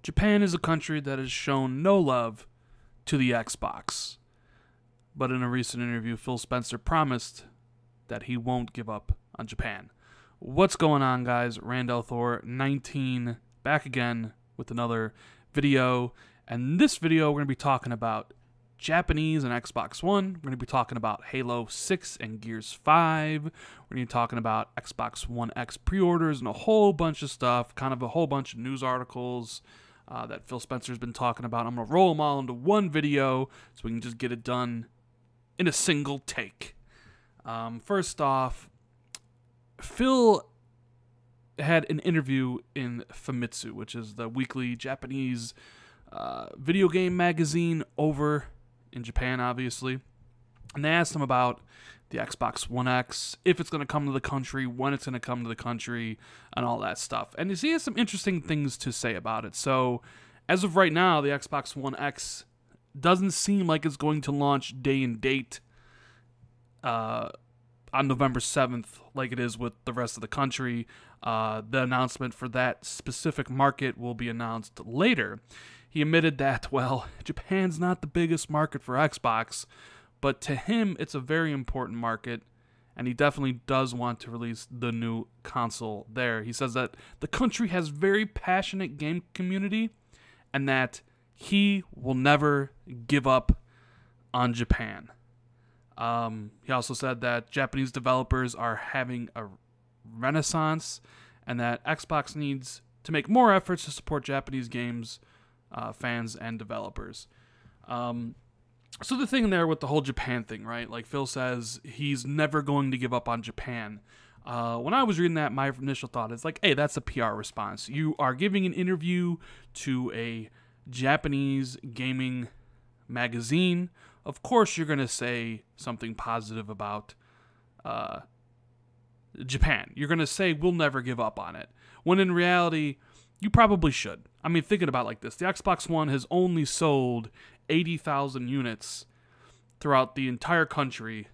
Japan is a country that has shown no love to the Xbox. But in a recent interview, Phil Spencer promised that he won't give up on Japan. What's going on, guys? Randall Thor 19 back again with another video. And this video, we're going to be talking about Japanese and Xbox One. We're going to be talking about Halo 6 and Gears 5. We're going to be talking about Xbox One X pre-orders and a whole bunch of stuff, kind of a whole bunch of news articles that Phil Spencer's been talking about. I'm going to roll them all into one video so we can just get it done in a single take. First off, Phil had an interview in Famitsu, which is the weekly Japanese video game magazine over in Japan, obviously. And they asked him about the Xbox One X, if it's going to come to the country, when it's going to come to the country, and all that stuff. And he has some interesting things to say about it. So, as of right now, the Xbox One X doesn't seem like it's going to launch day and date on November 7th, like it is with the rest of the country. The announcement for that specific market will be announced later. He admitted that, well, Japan's not the biggest market for Xbox, but to him, it's a very important market, and he definitely does want to release the new console there. He says that the country has very passionate game community, and that he will never give up on Japan. He also said that Japanese developers are having a renaissance, and that Xbox needs to make more efforts to support Japanese games, fans, and developers. So the thing there with the whole Japan thing, right? Like Phil says, he's never going to give up on Japan. When I was reading that, my initial thought is like, hey, that's a PR response. You are giving an interview to a Japanese gaming magazine. Of course you're going to say something positive about Japan. You're going to say, we'll never give up on it. When in reality, you probably should. I mean, thinking about it like this, the Xbox One has only sold 80,000 units throughout the entire country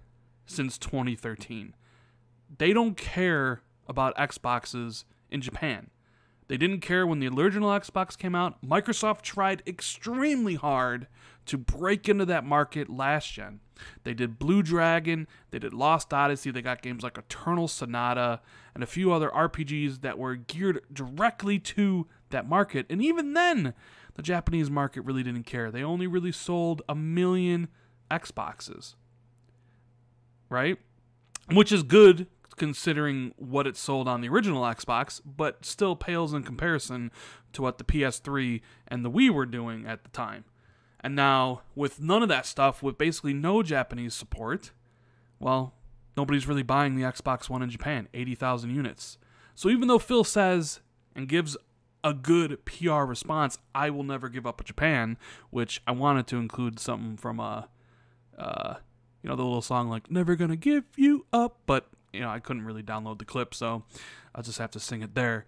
since 2013. They don't care about Xboxes in Japan. They didn't care when the original Xbox came out. Microsoft tried extremely hard to break into that market last gen. They did Blue Dragon, they did Lost Odyssey, they got games like Eternal Sonata, and a few other RPGs that were geared directly to that market. And even then, the Japanese market really didn't care. They only really sold 1 million Xboxes, right? Which is good considering what it sold on the original Xbox, but still pales in comparison to what the PS3 and the Wii were doing at the time. And now, with none of that stuff, with basically no Japanese support, well, nobody's really buying the Xbox One in Japan, 80,000 units. So even though Phil says and gives a good PR response, I will never give up on Japan, which I wanted to include something from the little song like Never Gonna Give You Up, but I couldn't really download the clip, so I'll just have to sing it there.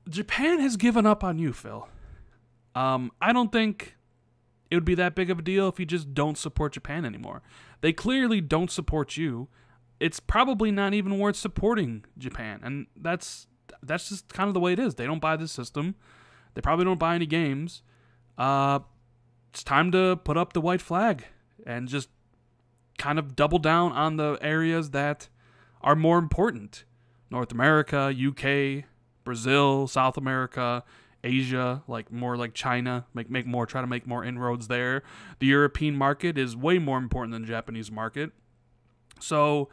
Japan has given up on you, Phil. I don't think it would be that big of a deal if you just don't support Japan anymore. They clearly don't support you. It's probably not even worth supporting Japan, and that's just kind of the way it is. They don't buy the system. They probably don't buy any games. It's time to put up the white flag and just kind of double down on the areas that are more important. North America, UK, Brazil, South America, Asia, more like China, try to make more inroads there. The European market is way more important than the Japanese market. So,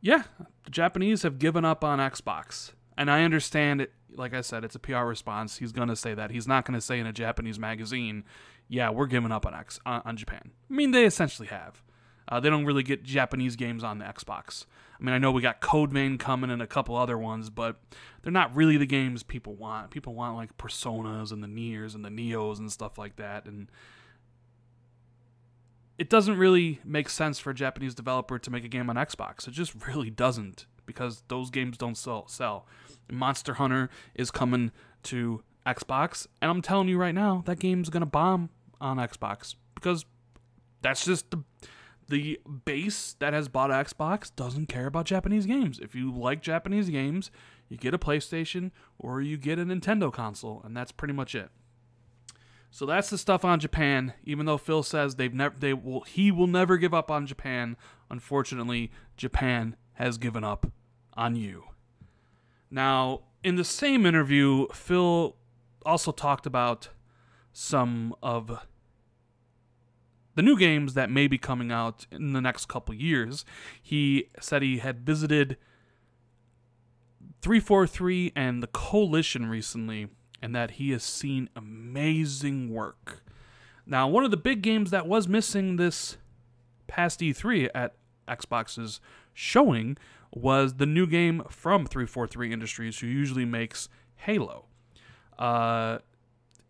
yeah, the Japanese have given up on Xbox. And I understand it, like I said, it's a PR response. He's going to say that. He's not going to say in a Japanese magazine, yeah, we're giving up on Japan. I mean, they essentially have. They don't really get Japanese games on the Xbox. I mean, I know we got Code Vein coming and a couple other ones, but they're not really the games people want. People want like Personas and the Niers and the Neos and stuff like that. And it doesn't really make sense for a Japanese developer to make a game on Xbox. It just really doesn't, because those games don't sell. Monster Hunter is coming to Xbox, and I'm telling you right now, that game's going to bomb on Xbox, because that's just the base that has bought Xbox doesn't care about Japanese games. If you like Japanese games, you get a PlayStation or you get a Nintendo console, and that's pretty much it. So that's the stuff on Japan. Even though Phil says he will never give up on Japan, unfortunately, Japan has given up on you. Now, in the same interview, Phil also talked about some of the new games that may be coming out in the next couple years. He said he had visited 343 and the Coalition recently, and that he has seen amazing work. Now, one of the big games that was missing this past E3 at Xbox's showing was the new game from 343 Industries, who usually makes Halo.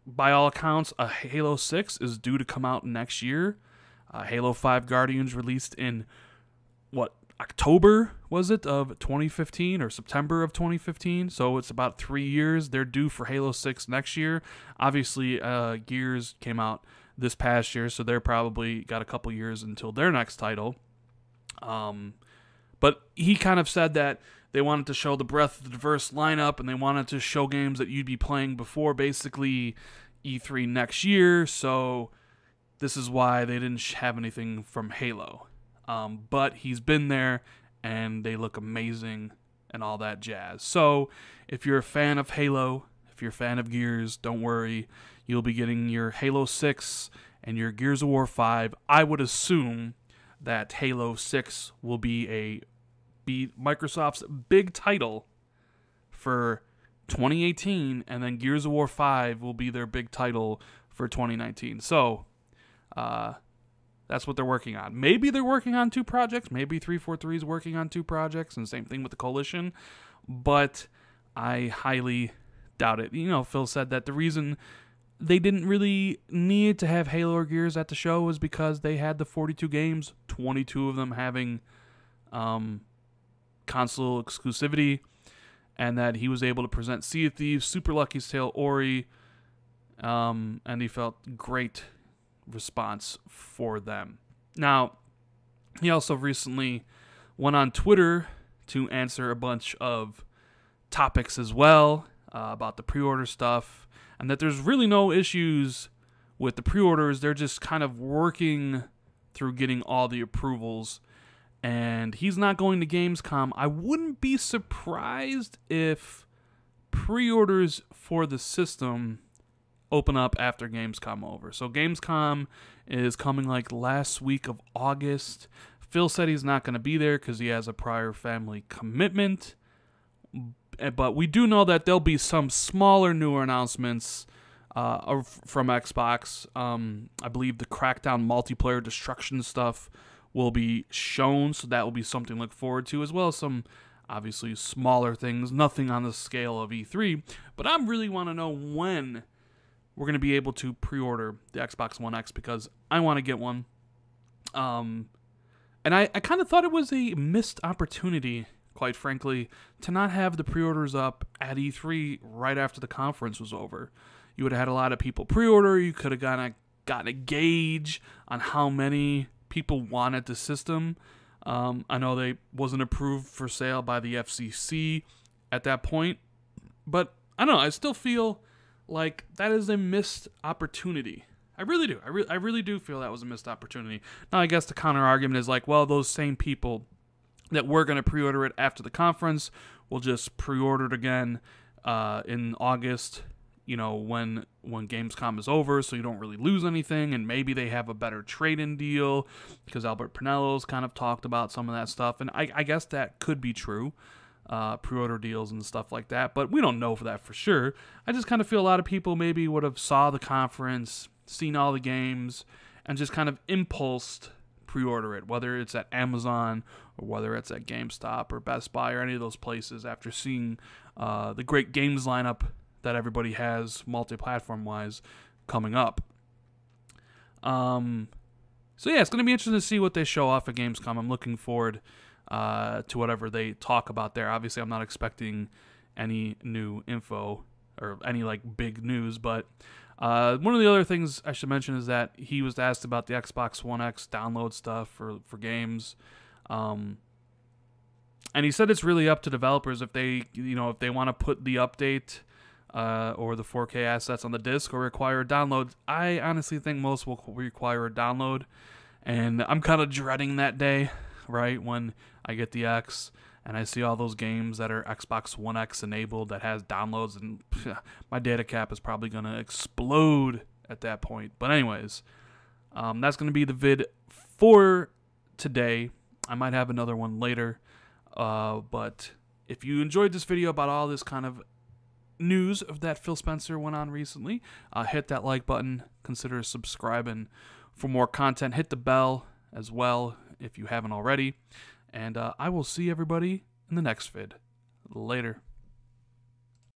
By all accounts, a Halo 6 is due to come out next year. Halo 5 Guardians released in, October, was it, of 2015 or September of 2015? So it's about 3 years. They're due for Halo 6 next year. Obviously, Gears came out this past year, so they're probably got a couple years until their next title. But he kind of said that they wanted to show the breadth of the diverse lineup, and they wanted to show games that you'd be playing before basically E3 next year, so this is why they didn't have anything from Halo. But he's been there, and they look amazing and all that jazz. So if you're a fan of Halo, if you're a fan of Gears, don't worry. You'll be getting your Halo 6 and your Gears of War 5. I would assume that Halo 6 will be Microsoft's big title for 2018, and then Gears of War 5 will be their big title for 2019. So, that's what they're working on. Maybe they're working on 2 projects. Maybe 343 is working on 2 projects, and same thing with the Coalition. But I highly doubt it. Phil said that the reason they didn't really need to have Halo or Gears at the show was because they had the 42 games, 22 of them having console exclusivity, and that he was able to present Sea of Thieves, Super Lucky's Tale, Ori, and he felt great response for them. Now, he also recently went on Twitter to answer a bunch of topics as well about the pre-order stuff, and that there's really no issues with the pre-orders. They're just kind of working through getting all the approvals, and he's not going to Gamescom. I wouldn't be surprised if pre-orders for the system open up after Gamescom over. So Gamescom is coming like last week of August. Phil said he's not going to be there because he has a prior family commitment. But we do know that there'll be some smaller, newer announcements from Xbox. I believe the Crackdown multiplayer destruction stuff will be shown, so that will be something to look forward to, as well as some obviously smaller things, nothing on the scale of E3. But I really want to know when we're going to be able to pre-order the Xbox One X, because I want to get one. And I kind of thought it was a missed opportunity, quite frankly, to not have the pre-orders up at E3 right after the conference was over. You would have had a lot of people pre-order. You could have gotten a gauge on how many people wanted the system. I know they wasn't approved for sale by the FCC at that point, but I don't know. I still feel like that is a missed opportunity. I really do. I really do feel that was a missed opportunity. Now, I guess the counter argument is like, well, those same people that were going to pre-order it after the conference will just pre-order it again in August, when Gamescom is over, so you don't really lose anything, and maybe they have a better trade-in deal, because Albert Pinello's kind of talked about some of that stuff, and I guess that could be true. Pre-order deals and stuff like that, but we don't know for that for sure. I just kind of feel a lot of people maybe would have saw the conference, seen all the games, and just kind of impulsed pre-order it, whether it's at Amazon or whether it's at GameStop or Best Buy or any of those places after seeing the great games lineup that everybody has multi-platform wise coming up. So yeah, it's going to be interesting to see what they show off at Gamescom. I'm looking forward to whatever they talk about there. Obviously, I'm not expecting any new info or any big news, but one of the other things I should mention is that he was asked about the Xbox One X download stuff for games, And he said it's really up to developers if they, if they want to put the update or the 4K assets on the disc or require downloads. I honestly think most will require a download, and I'm kind of dreading that day, right, when I get the X and I see all those games that are Xbox One X enabled that has downloads, and my data cap is probably going to explode at that point. But anyways, that's going to be the vid for today. I might have another one later. But if you enjoyed this video about all this kind of news of that Phil Spencer went on recently, hit that like button, consider subscribing for more content, hit the bell as well if you haven't already, and I will see everybody in the next vid. Later.